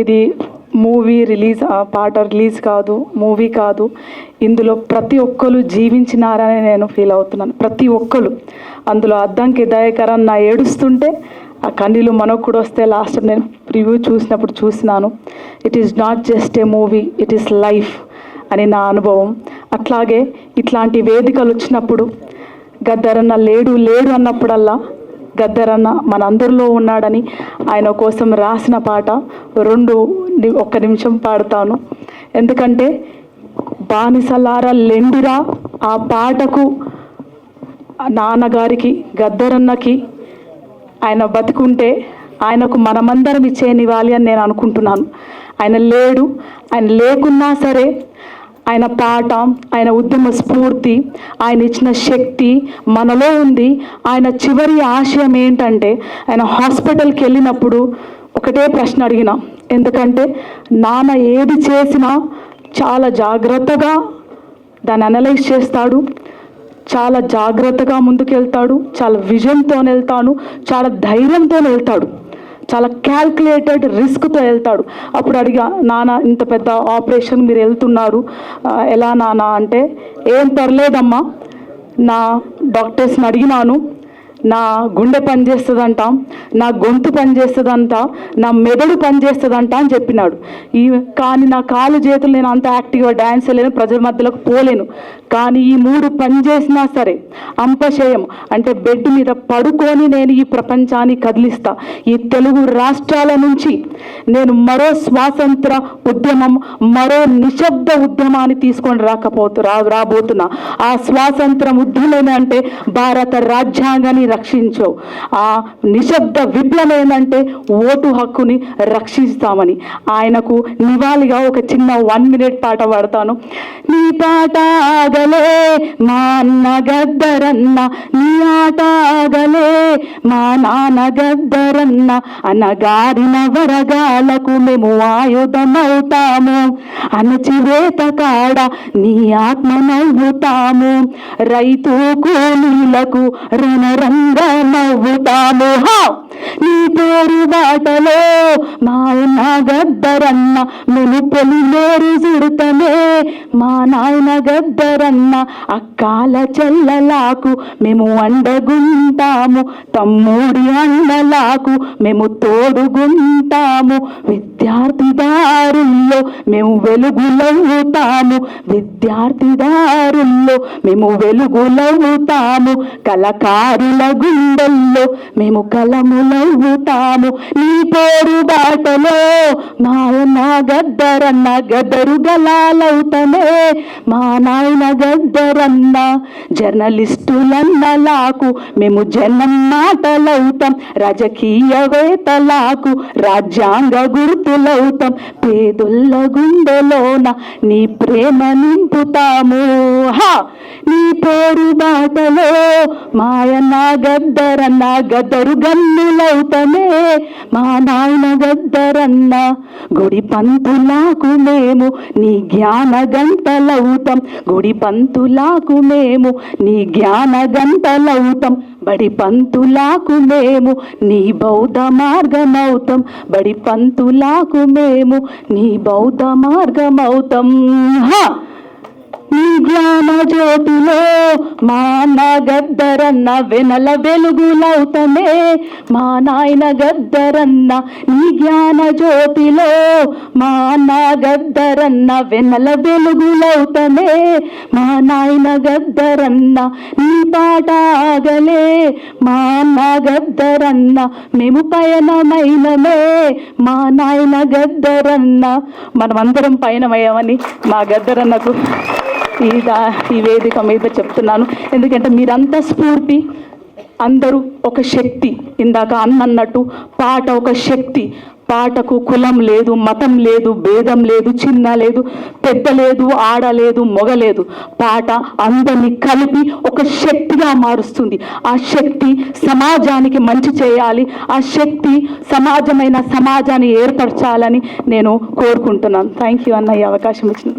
ఇది movie release పాట release కాదు, మూవీ కాదు. ఇందులో ప్రతి ఒక్కరు జీవించినారని నేను ఫీల్ అవుతున్నాను. ప్రతి ఒక్కరు అందులో అద్దంకి దయాకర్ అన్న ఏడుస్తుంటే ఆ కన్నీళ్ళు మనకు కూడా వస్తే లాస్ట్ నేను రివ్యూ చూసినప్పుడు చూసినాను. It is not just a movie, it is life అని నా అనుభవం. అట్లాగే ఇట్లాంటి వేదికలు వచ్చినప్పుడు గద్దరన్న లేడు అన్నప్పుడల్లా గద్దరన్న మనందరిలో ఉన్నాడని ఆయన కోసం రాసిన పాట ఒక్క నిమిషం పాడతాను. ఎందుకంటే బానిసలారా లెండిరా ఆ పాటకు నాన్నగారికి గద్దరన్నకి ఆయన బతుకుంటే ఆయనకు మనమందరం ఇచ్చేనివ్వాలి అని నేను అనుకుంటున్నాను. ఆయన లేడు, ఆయన లేకున్నా సరే ఆయన పాట, ఆయన ఉద్యమ స్ఫూర్తి, ఆయన ఇచ్చిన శక్తి మనలో ఉంది. ఆయన చివరి ఆశయం ఏంటంటే ఆయన హాస్పిటల్కి వెళ్ళినప్పుడు ఒకటే ప్రశ్న అడిగిన, ఎందుకంటే నాన్న ఏది చేసినా చాలా జాగ్రత్తగా దాన్ని అనలైజ్ చేస్తాడు, చాలా జాగ్రత్తగా ముందుకెళ్తాడు, చాలా విజన్తో వెళ్తాను, చాలా ధైర్యంతో వెళ్తాడు, చాలా క్యాల్కులేటెడ్ రిస్క్తో వెళ్తాడు. అప్పుడు అడిగా, నాన్న ఇంత పెద్ద ఆపరేషన్ మీరు వెళ్తున్నారు ఎలా నాన్న అంటే, ఏం పర్లేదమ్మా, నా డాక్టర్స్ని అడిగినాను, నా గుండె పనిచేస్తుందంట, నా గొంతు పనిచేస్తుందంట, నా మెదడు పనిచేస్తుందంట అని చెప్పినాడు. కానీ నా కాలు చేతులు నేను అంత యాక్టివ్గా డ్యాన్స్ చేయలేను, ప్రజల మధ్యలోకి పోలేను. కానీ ఈ 3 పనిచేసినా సరే అంపశయం అంటే బెడ్ మీద పడుకొని నేను ఈ ప్రపంచాన్ని కదిలిస్తా. ఈ తెలుగు రాష్ట్రాల నుంచి నేను మరో స్వాతంత్ర ఉద్యమం, మరో నిశ్శబ్ద ఉద్యమాన్ని తీసుకొని రాబోతున్నా. ఆ స్వాతంత్రం ఉద్యమం అంటే భారత రాజ్యాంగాన్ని రక్షించో, ఆ నిశ్శబ్ద విప్లవం ఏంటంటే ఓటు హక్కుని రక్షిస్తామని. ఆయనకు నివాళిగా ఒక చిన్న 1 minute పాట పాడతాను. నీ పాట ఆగలే మా అన్న గద్దరన్న, నీ ఆట ఆగలే మా నాన్న గద్దరన్న, అనగారిన వరగాలకు మేము ఆయుధమవుతాము, అణచివేత కాడ నీ ఆత్మ నవ్వుతాము, రైతు కూలీలకు రణరంగ నవ్వుతాము. నీ పేరు బాటలో మా అన్న గద్దరన్న, మేము పొలిమేరు సుడతమే మా నాయన గద్దరన్న, అక్కాల చెల్లలాకు మేము అండగుంటాము, తమ్ముడి అన్నలాకు మేము తోడుగుంటాము, విద్యార్థి దారుల్లో మేము వెలుగులవుతాము, విద్యార్థి దారుల్లో మేము వెలుగులవుతాము, కళకారుల గుండెల్లో మేము కలములవుతాము. నీ పేరు బాటలో నాయన గద్దరన్న, గద్దరు గలాలవుతమే మా నాయన గద్దరన్న, జర్నలిస్టులన్నలాకు మేము జనం మాటలవుతాం, రాజకీయవేత్తలకు రాజ్యాంగ గుర్తులవుతాం, పేదొల్ల గుండెలోన నీ ప్రేమ నింపుతాము. నీ పేరు బాటలో మాయన్న గద్దరన్న, గద్దరు గన్నులవుతమే మా నాయన గద్దరన్న, గుడి పంతులకు మేము నీ జ్ఞాన గంటలవుతాం, గుడి పంతులకు మేము నీ జ్ఞాన గంటలవుతాం, బడి పంతులకు మేము నీ బౌద్ధ మార్గమవుతాం, బడి పంతులకు మేము నీ బౌద్ధ మార్గమవుతాం. నీ జ్ఞాన జ్యోతిలో మా అన్న గద్దరన్న, వెనల వెలుగులవుతమే మా నాయన గద్దరన్న, నీ జ్ఞాన జ్యోతిలో మా అన్న గద్దరన్న, వెనల వెలుగులవుతమే మా నాయన గద్దరన్న, నీ పాట ఆగలే మా అన్న గద్దరన్న, మేము పయనమైనమే మా నాయన గద్దరన్న. మనమందరం పయనమయ్యామని మా గద్దరన్నకు ఈ వేదిక మీద చెప్తున్నాను. ఎందుకంటే మీరంతా స్ఫూర్తి, అందరూ ఒక శక్తి. ఇందాక అన్నట్టు పాట ఒక శక్తి. పాటకు కులం లేదు, మతం లేదు, భేదం లేదు, చిన్న లేదు, పెద్ద లేదు, ఆడ లేదు, మొగ లేదు. పాట అందరినీ కలిపి ఒక శక్తిగా మారుస్తుంది. ఆ శక్తి సమాజానికి మంచి చేయాలి, ఆ శక్తి సమాజమైన సమాజాన్ని ఏర్పరచాలని నేను కోరుకుంటున్నాను. థ్యాంక్ యూ అన్న ఈ అవకాశం ఇచ్చిన.